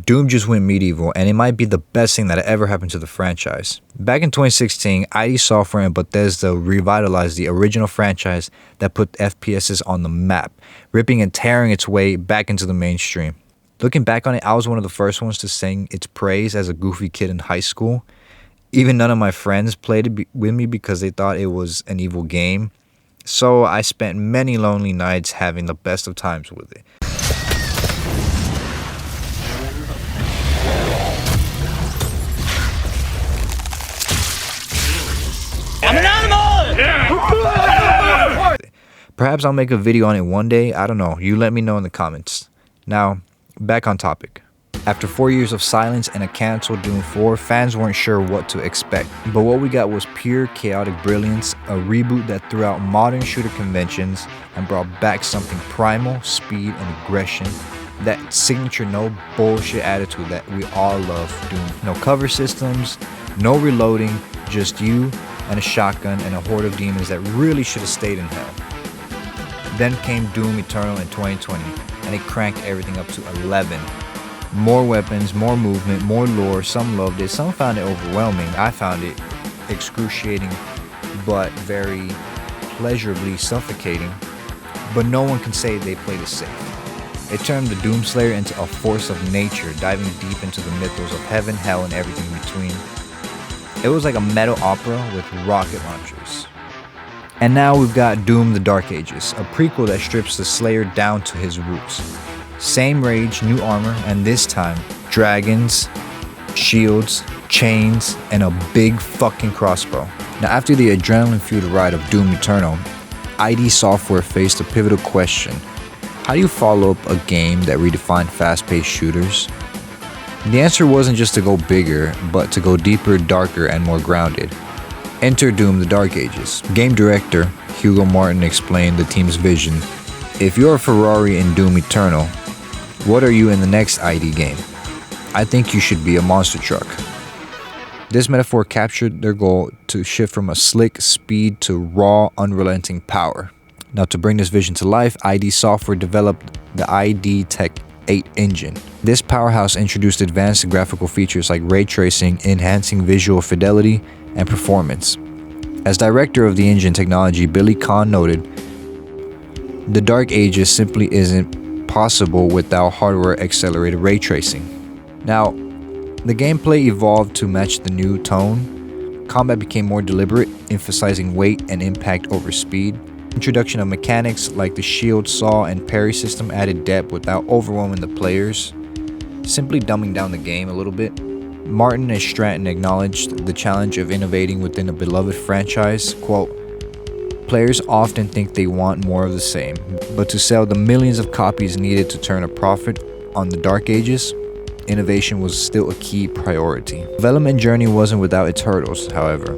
Doom just went medieval, and it might be the best thing that ever happened to the franchise. Back in 2016, ID Software and Bethesda revitalized the original franchise that put FPSs on the map, ripping and tearing its way back into the mainstream. Looking back on it, I was one of the first ones to sing its praise as a goofy kid in high school. Even none of my friends played it with me because they thought it was an evil game. So I spent many lonely nights having the best of times with it. I'm an animal! Yeah. Perhaps I'll make a video on it one day. I don't know. You let me know in the comments. Now, back on topic. After 4 years of silence and a canceled Doom 4, fans weren't sure what to expect. But what we got was pure chaotic brilliance, a reboot that threw out modern shooter conventions and brought back something primal, speed, and aggression. That signature no bullshit attitude that we all love Doom. No cover systems, no reloading, just you and a shotgun and a horde of demons that really should have stayed in hell. Then came Doom Eternal in 2020, and it cranked everything up to 11. More weapons, more movement, more lore. Some loved it, some found it overwhelming. I found it excruciating, but very pleasurably suffocating. But no one can say they played it safe. It turned the Doomslayer into a force of nature, diving deep into the mythos of heaven, hell, and everything in between. It was like a metal opera with rocket launchers. And now we've got Doom the Dark Ages, a prequel that strips the Slayer down to his roots. Same rage, new armor, and this time, dragons, shields, chains, and a big fucking crossbow. Now after the adrenaline-fueled ride of Doom Eternal, ID Software faced a pivotal question. How do you follow up a game that redefined fast-paced shooters? The answer wasn't just to go bigger, but to go deeper, darker, and more grounded. Enter Doom the Dark Ages. Game director Hugo Martin explained the team's vision. If you're a Ferrari in Doom Eternal, what are you in the next ID game? I think you should be a monster truck. This metaphor captured their goal to shift from a slick speed to raw, unrelenting power. Now to bring this vision to life, ID Software developed the ID Tech 8 engine. This powerhouse introduced advanced graphical features like ray tracing, enhancing visual fidelity and performance. As director of the engine technology, Billy Kahn noted, "The Dark Ages simply isn't possible without hardware-accelerated ray tracing." Now, the gameplay evolved to match the new tone. Combat became more deliberate, emphasizing weight and impact over speed. Introduction of mechanics like the shield, saw, and parry system added depth without overwhelming the players, simply dumbing down the game a little bit. Martin and Stratton acknowledged the challenge of innovating within a beloved franchise. Quote, "Players often think they want more of the same, but to sell the millions of copies needed to turn a profit on the Dark Ages, innovation was still a key priority." Development journey wasn't without its hurdles, however.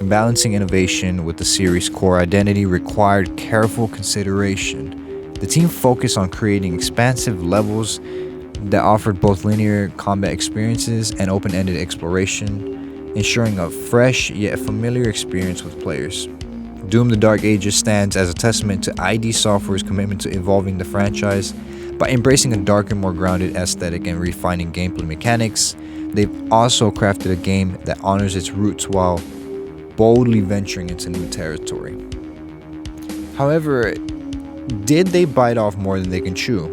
Balancing innovation with the series' core identity required careful consideration. The team focused on creating expansive levels that offered both linear combat experiences and open-ended exploration, ensuring a fresh yet familiar experience with players. Doom the Dark Ages stands as a testament to ID Software's commitment to evolving the franchise. By embracing a darker, more grounded aesthetic and refining gameplay mechanics, they've also crafted a game that honors its roots while boldly venturing into new territory. However, did they bite off more than they can chew?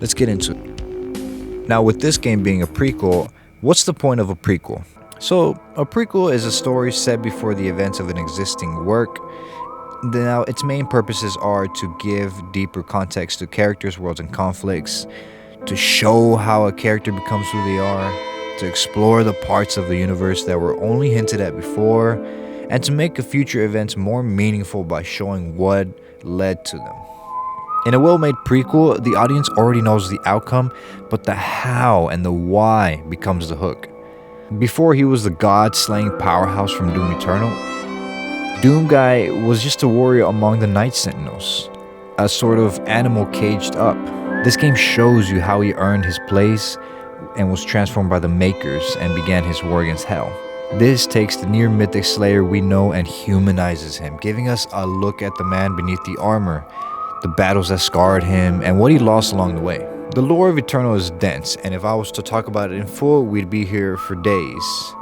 Let's get into it. Now, with this game being a prequel, what's the point of a prequel? So, a prequel is a story set before the events of an existing work. Now, its main purposes are to give deeper context to characters, worlds, and conflicts, to show how a character becomes who they are, to explore the parts of the universe that were only hinted at before, and to make future events more meaningful by showing what led to them. In a well-made prequel, the audience already knows the outcome, but the how and the why becomes the hook. Before he was the god-slaying powerhouse from Doom Eternal, Doom Guy was just a warrior among the Night Sentinels, a sort of animal caged up. This game shows you how he earned his place and was transformed by the Makers and began his war against Hell. This takes the near-mythic Slayer we know and humanizes him, giving us a look at the man beneath the armor, the battles that scarred him, and what he lost along the way. The lore of Eternal is dense, and if I was to talk about it in full, we'd be here for days.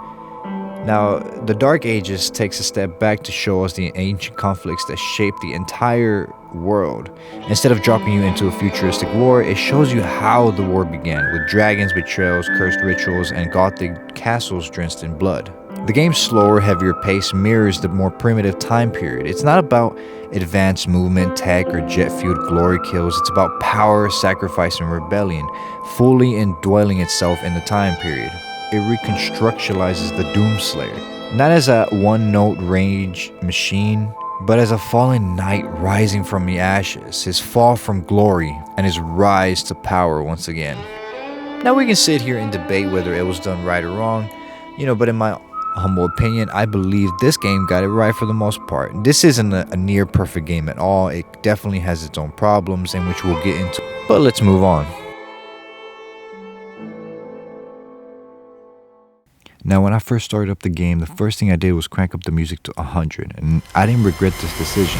Now, the Dark Ages takes a step back to show us the ancient conflicts that shaped the entire world. Instead of dropping you into a futuristic war, it shows you how the war began, with dragons, betrayals, cursed rituals, and gothic castles drenched in blood. The game's slower, heavier pace mirrors the more primitive time period. It's not about advanced movement, tech, or jet-fueled glory kills. It's about power, sacrifice, and rebellion, fully indwelling itself in the time period. It reconstructualizes the Doomslayer, not as a one-note rage machine, but as a fallen knight rising from the ashes, his fall from glory, and his rise to power once again. Now we can sit here and debate whether it was done right or wrong, but in my humble opinion, I believe this game got it right for the most part. This isn't a near perfect game at all. It definitely has its own problems, in which we'll get into, but let's move on. Now, when I first started up the game, the first thing I did was crank up the music to 100, and I didn't regret this decision.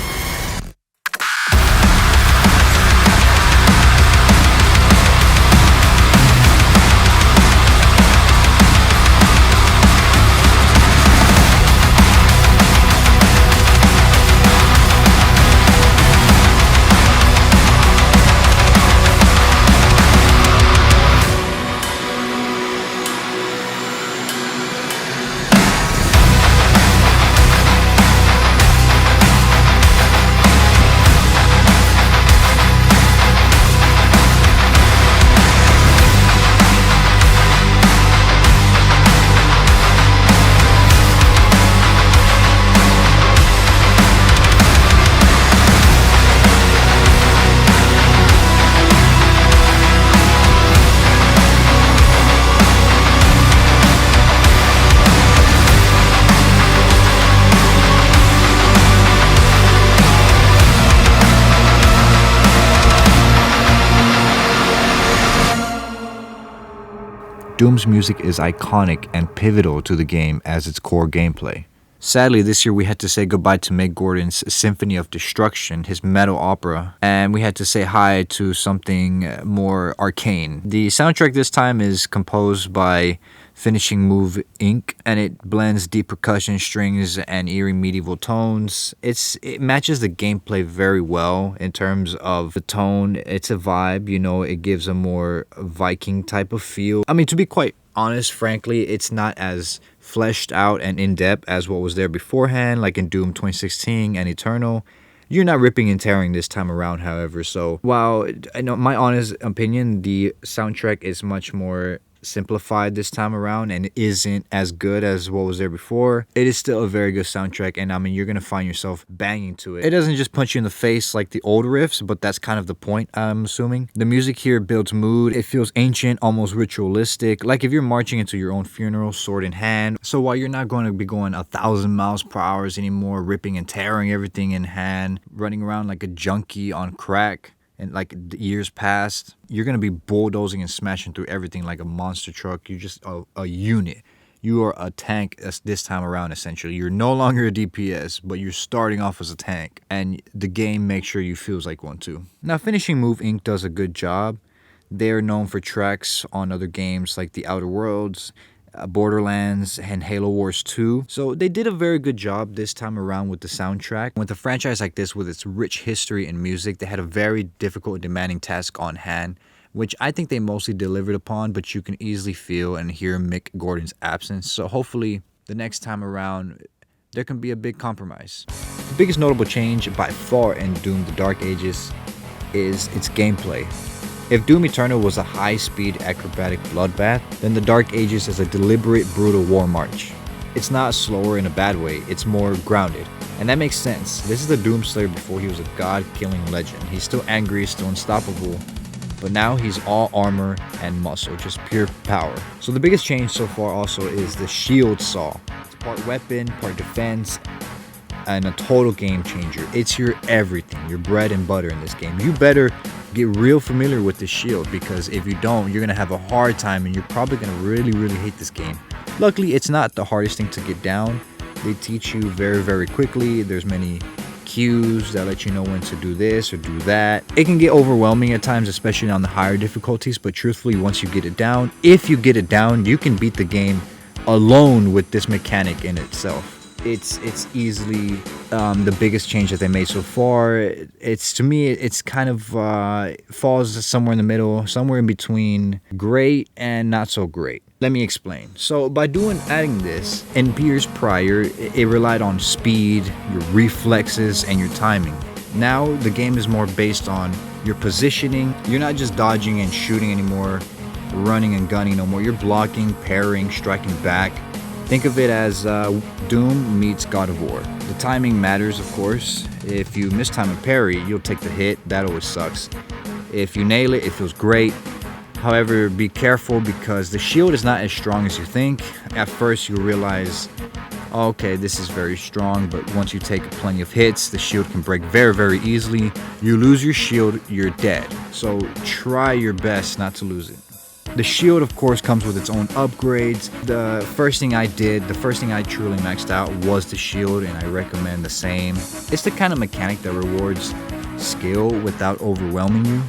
Doom's music is iconic and pivotal to the game as its core gameplay. Sadly, this year we had to say goodbye to Mick Gordon's Symphony of Destruction, his metal opera, and we had to say hi to something more arcane. The soundtrack this time is composed by Finishing Move Inc., and it blends deep percussion strings and eerie medieval tones. It matches the gameplay very well in terms of the tone. It's a vibe, it gives a more Viking type of feel. I mean, to be quite honest, frankly, it's not as fleshed out and in-depth as what was there beforehand, like in Doom 2016 and Eternal. You're not ripping and tearing this time around, however, so while I know my honest opinion, the soundtrack is much more simplified this time around and isn't as good as what was there before, it is still a very good soundtrack, and I mean, you're gonna find yourself banging to it. It doesn't just punch you in the face like the old riffs, but that's kind of the point, I'm assuming. The music here builds mood. It feels ancient, almost ritualistic, like if you're marching into your own funeral, sword in hand. So while you're not going to be going 1,000 miles per hour anymore, ripping and tearing everything in hand, running around like a junkie on crack, and like years past, you're going to be bulldozing and smashing through everything like a monster truck. You're just a unit. You are a tank this time around, essentially. You're no longer a DPS, but you're starting off as a tank. And the game makes sure you feels like one too. Now, Finishing Move Inc. does a good job. They're known for tracks on other games like The Outer Worlds, Borderlands, and Halo Wars 2. So they did a very good job this time around with the soundtrack. With a franchise like this, with its rich history and music, they had a very difficult and demanding task on hand, which I think they mostly delivered upon, but you can easily feel and hear Mick Gordon's absence. So hopefully the next time around, there can be a big compromise. The biggest notable change by far in Doom The Dark Ages is its gameplay. If Doom Eternal was a high-speed acrobatic bloodbath, then The Dark Ages is a deliberate, brutal war march. It's not slower in a bad way, it's more grounded. And that makes sense. This is the Doomslayer before he was a god-killing legend. He's still angry, still unstoppable, but now he's all armor and muscle, just pure power. So the biggest change so far also is the shield saw. It's part weapon, part defense, and a total game changer. It's your everything, your bread and butter in this game. You better get real familiar with the shield, because if you don't, you're gonna have a hard time and you're probably gonna really hate this game. Luckily, it's not the hardest thing to get down. They teach you very quickly. There's many cues that let you know when to do this or do that. It can get overwhelming at times, especially on the higher difficulties, but truthfully, once you get it down, if you get it down, you can beat the game alone with this mechanic in itself. It's easily the biggest change that they made so far. It's, to me, it's kind of falls somewhere in the middle, somewhere in between great and not so great. Let me explain. So by adding this, in years prior, it relied on speed, your reflexes, and your timing. Now the game is more based on your positioning. You're not just dodging and shooting anymore, running and gunning no more. You're blocking, parrying, striking back. Think of it as Doom meets God of War. The timing matters, of course. If you mistime a parry, you'll take the hit. That always sucks. If you nail it, it feels great. However, be careful because the shield is not as strong as you think. At first, you'll realize, oh, okay, this is very strong, but once you take plenty of hits, the shield can break very, very easily. You lose your shield, you're dead. So try your best not to lose it. The shield, of course, comes with its own upgrades. The first thing I truly maxed out was the shield, and I recommend the same. It's the kind of mechanic that rewards skill without overwhelming you.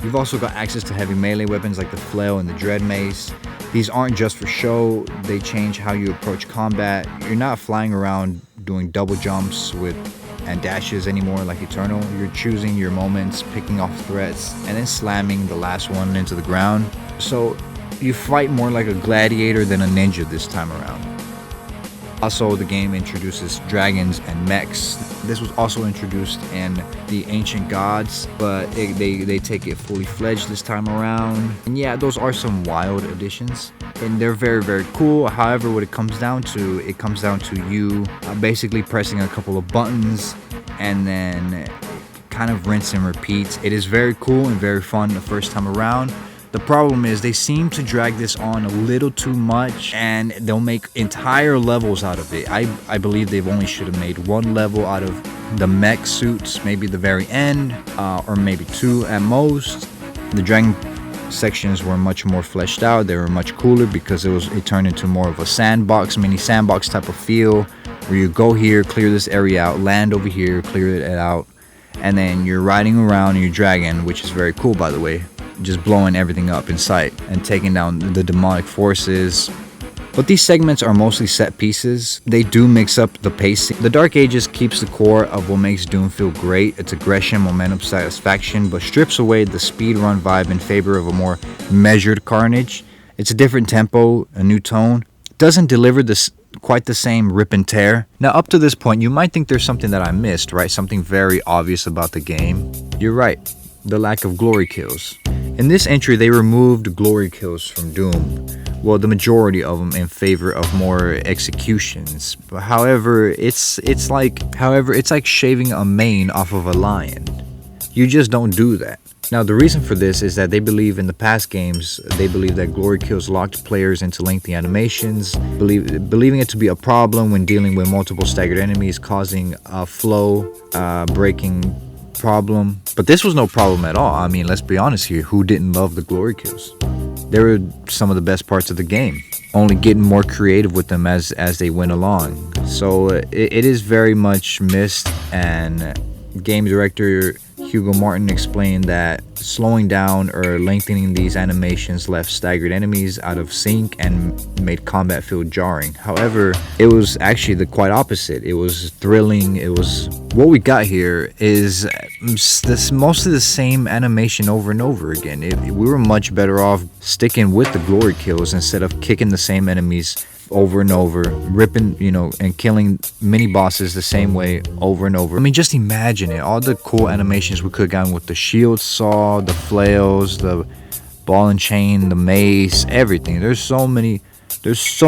You've also got access to heavy melee weapons like the flail and the dread mace. These aren't just for show, they change how you approach combat. You're not flying around doing double jumps and dashes anymore like Eternal. You're choosing your moments, picking off threats, and then slamming the last one into the ground. So you fight more like a gladiator than a ninja this time around. Also, the game introduces dragons and mechs. This was also introduced in the Ancient Gods, but they take it fully fledged this time around. And yeah, those are some wild additions, and they're very, very cool. However, what it comes down to you basically pressing a couple of buttons and then kind of rinse and repeat. It is very cool and very fun the first time around. The problem is they seem to drag this on a little too much, and they'll make entire levels out of it. I believe they've only should have made one level out of the mech suits, maybe the very end, or maybe two at most. The dragon sections were much more fleshed out. They were much cooler because it turned into more of a mini sandbox type of feel, where you go here, clear this area out, land over here, clear it out, and then you're riding around in your dragon, which is very cool, by the way, just blowing everything up in sight and taking down the demonic forces. But these segments are mostly set pieces. They do mix up the pacing. The Dark Ages keeps the core of what makes Doom feel great, its aggression, momentum, satisfaction, but strips away the speedrun vibe in favor of a more measured carnage. It's a different tempo, a new tone. It doesn't deliver quite the same rip and tear. Now, up to this point, you might think there's something that I missed, right? Something very obvious about the game. You're right. The lack of glory kills. In this entry, they removed glory kills from Doom. Well, the majority of them in favor of more executions. However, it's like shaving a mane off of a lion. You just don't do that. Now, the reason for this is that they believe in the past games, they believe that glory kills locked players into lengthy animations, believing it to be a problem when dealing with multiple staggered enemies, causing a flow breaking problem. But this was no problem at all. I mean, let's be honest here, who didn't love the glory kills? They were some of the best parts of the game, only getting more creative with them as they went along. So it is very much missed, and game director Hugo Martin explained that slowing down or lengthening these animations left staggered enemies out of sync and made combat feel jarring. However, it was actually the quite opposite. It was thrilling. What we got here is mostly the same animation over and over again. We were much better off sticking with the glory kills instead of kicking the same enemies over and over, ripping, and killing mini bosses the same way over and over. I mean, just imagine it. All the cool animations we could have gotten with the shield saw, the flails, the ball and chain, the mace, everything. There's so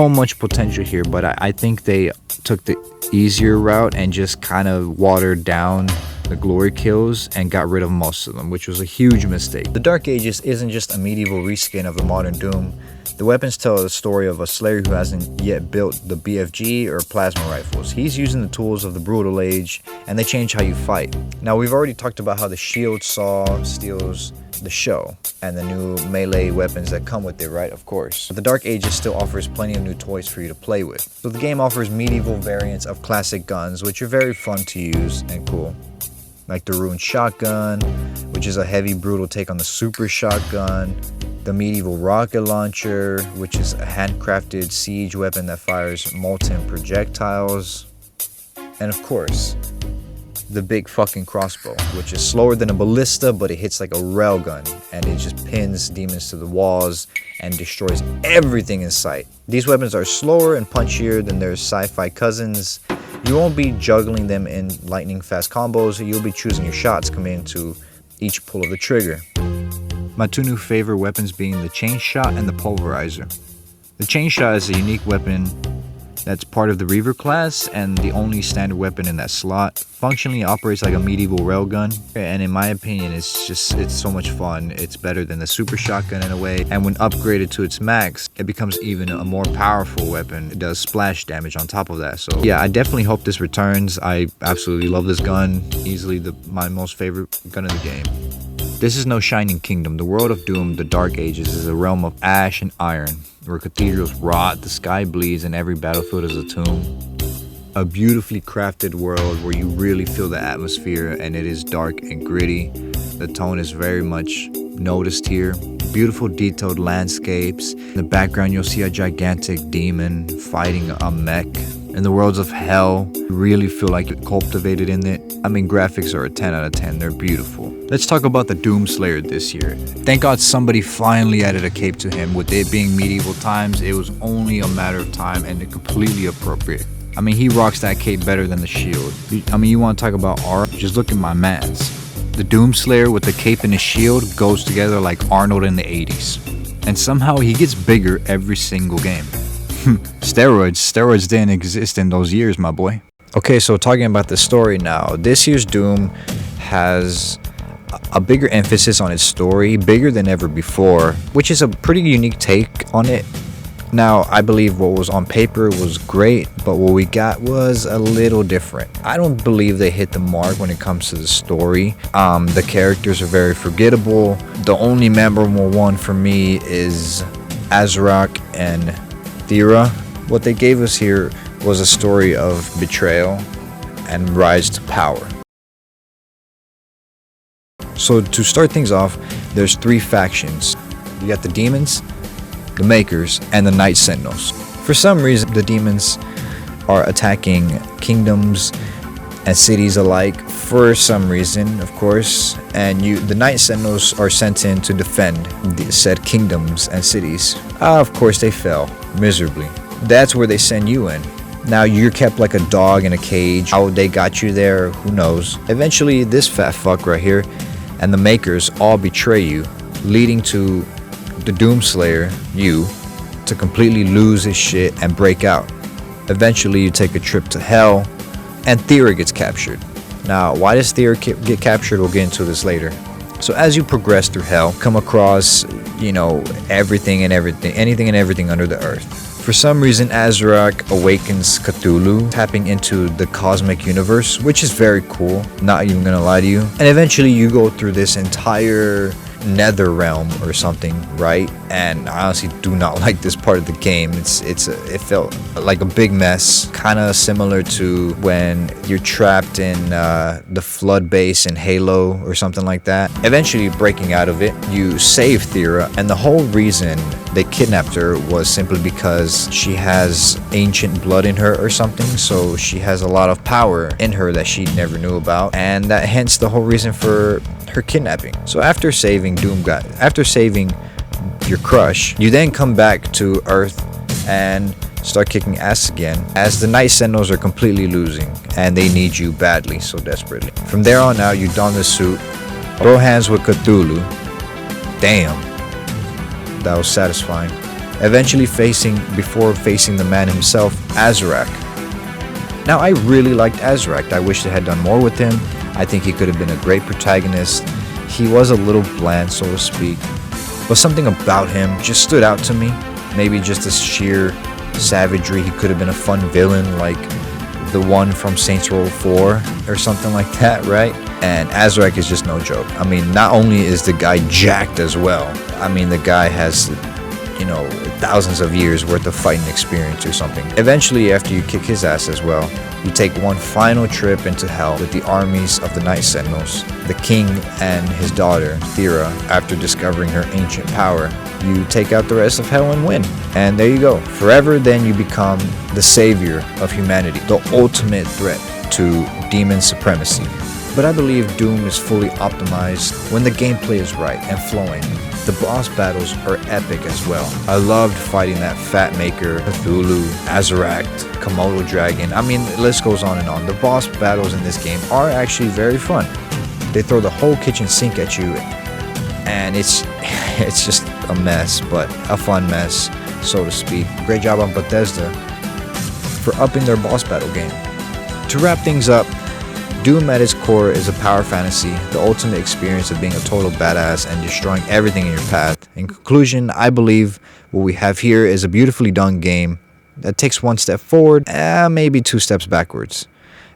much potential here, but I think they took the easier route and just kind of watered down the glory kills and got rid of most of them, which was a huge mistake. The Dark Ages isn't just a medieval reskin of the modern Doom. The weapons tell the story of a slayer who hasn't yet built the BFG or plasma rifles. He's using the tools of the Brutal Age, and they change how you fight. Now, we've already talked about how the shield saw steals the show and the new melee weapons that come with it, right? Of course. But the Dark Ages still offers plenty of new toys for you to play with. So the game offers medieval variants of classic guns, which are very fun to use and cool. Like the Ruined Shotgun, which is a heavy, brutal take on the Super Shotgun. The medieval rocket launcher, which is a handcrafted siege weapon that fires molten projectiles. And of course, the big fucking crossbow, which is slower than a ballista, but it hits like a railgun, and it just pins demons to the walls and destroys everything in sight. These weapons are slower and punchier than their sci-fi cousins. You won't be juggling them in lightning fast combos, you'll be choosing your shots coming into each pull of the trigger. My two new favorite weapons being the Chain Shot and the Pulverizer. The Chain Shot is a unique weapon that's part of the Reaver class and the only standard weapon in that slot. Functionally, it operates like a medieval railgun, and in my opinion, it's so much fun. It's better than the Super Shotgun in a way, and when upgraded to its max, it becomes even a more powerful weapon. It does splash damage on top of that. So yeah, I definitely hope this returns. I absolutely love this gun. Easily my most favorite gun in the game. This is no Shining Kingdom. The world of Doom, the Dark Ages, is a realm of ash and iron, where cathedrals rot, the sky bleeds, and every battlefield is a tomb. A beautifully crafted world where you really feel the atmosphere, and it is dark and gritty. The tone is very much noticed here. Beautiful detailed landscapes. In the background you'll see a gigantic demon fighting a mech. In the worlds of hell, you really feel like you're cultivated in it. I mean, graphics are a 10 out of 10, they're beautiful. Let's talk about the Doomslayer this year. Thank God somebody finally added a cape to him. With it being medieval times, it was only a matter of time and completely appropriate. I mean, he rocks that cape better than the shield. I mean, you want to talk about art? Just look at my mans. The Doomslayer with the cape and his shield goes together like Arnold in the 80s. And somehow he gets bigger every single game. Steroids didn't exist in those years, my boy. Okay, so talking about the story now, this year's Doom has a bigger emphasis on its story, bigger than ever before, which is a pretty unique take on it. Now, I believe what was on paper was great, but what we got was a little different. I don't believe they hit the mark when it comes to the story. The characters are very forgettable. The only memorable one for me is Azrak and Thera. What they gave us here was a story of betrayal and rise to power. So to start things off, there's three factions. You got the demons, the makers, and the Night Sentinels. For some reason, the demons are attacking kingdoms and cities alike for some reason, of course, and the Night Sentinels are sent in to defend the said kingdoms and cities. Of course, they fell miserably. That's where they send you in. Now you're kept like a dog in a cage. How they got you there, who knows. Eventually, this fat fuck right here and the makers all betray you, leading to the Doomslayer, you, to completely lose his shit and break out. Eventually, you take a trip to hell, and Thera gets captured. Now, why does Thera get captured? We'll get into this later. So as you progress through hell, come across, anything and everything under the earth. For some reason, Azrak awakens Cthulhu, tapping into the cosmic universe, which is very cool, not even gonna lie to you. And eventually you go through this entire nether realm or something, right? And I honestly do not like this part of the game. It felt like a big mess, kind of similar to when you're trapped in the flood base in Halo or something like that. Eventually breaking out of it, you save Thera, and the whole reason they kidnapped her was simply because she has ancient blood in her or something, so she has a lot of power in her that she never knew about, and that hence the whole reason for her kidnapping. So after saving your crush, you then come back to Earth and start kicking ass again, as the Night Sentinels are completely losing and they need you badly, so desperately. From there on out, you don the suit, throw hands with Cthulhu. Damn, that was satisfying. Eventually before facing the man himself, Azrak. Now, I really liked Azrak. I wish they had done more with him. I think he could have been a great protagonist. He was a little bland, so to speak, but something about him just stood out to me. Maybe just the sheer savagery. He could have been a fun villain like the one from Saints Row 4 or something like that, right? And Azrak is just no joke. I mean, not only is the guy jacked as well, I mean, the guy has, thousands of years worth of fighting experience or something. Eventually, after you kick his ass as well, you take one final trip into hell with the armies of the Night Sentinels. The king and his daughter, Thera, after discovering her ancient power, you take out the rest of hell and win. And there you go. Forever, then you become the savior of humanity, the ultimate threat to demon supremacy. But I believe Doom is fully optimized when the gameplay is right and flowing. The boss battles are epic as well. I loved fighting that Fat Maker, Cthulhu, Azaract, Komodo Dragon. I mean, the list goes on and on. The boss battles in this game are actually very fun. They throw the whole kitchen sink at you, and it's just a mess, but a fun mess, so to speak. Great job on Bethesda for upping their boss battle game. To wrap things up, Doom at its core is a power fantasy, the ultimate experience of being a total badass and destroying everything in your path. In conclusion, I believe what we have here is a beautifully done game that takes one step forward, maybe 2 steps backwards.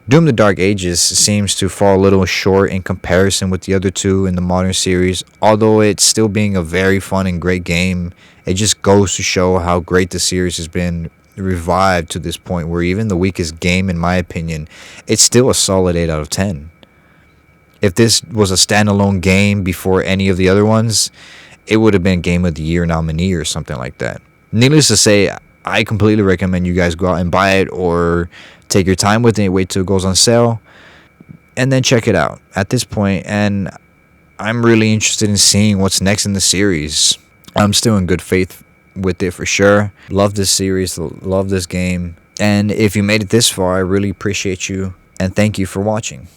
Doom: The Dark Ages seems to fall a little short in comparison with the other two in the modern series, although it's still being a very fun and great game. It just goes to show how great the series has been revived to this point where even the weakest game, in my opinion, it's still a solid 8 out of 10. If this was a standalone game before any of the other ones, it would have been Game of the Year nominee or something like that. Needless to say, I completely recommend you guys go out and buy it, or take your time with it, wait till it goes on sale, and then check it out at this point. And I'm really interested in seeing what's next in the series. I'm still in good faith with it for sure. Love this series, love this game, and if you made it this far, I really appreciate you and thank you for watching.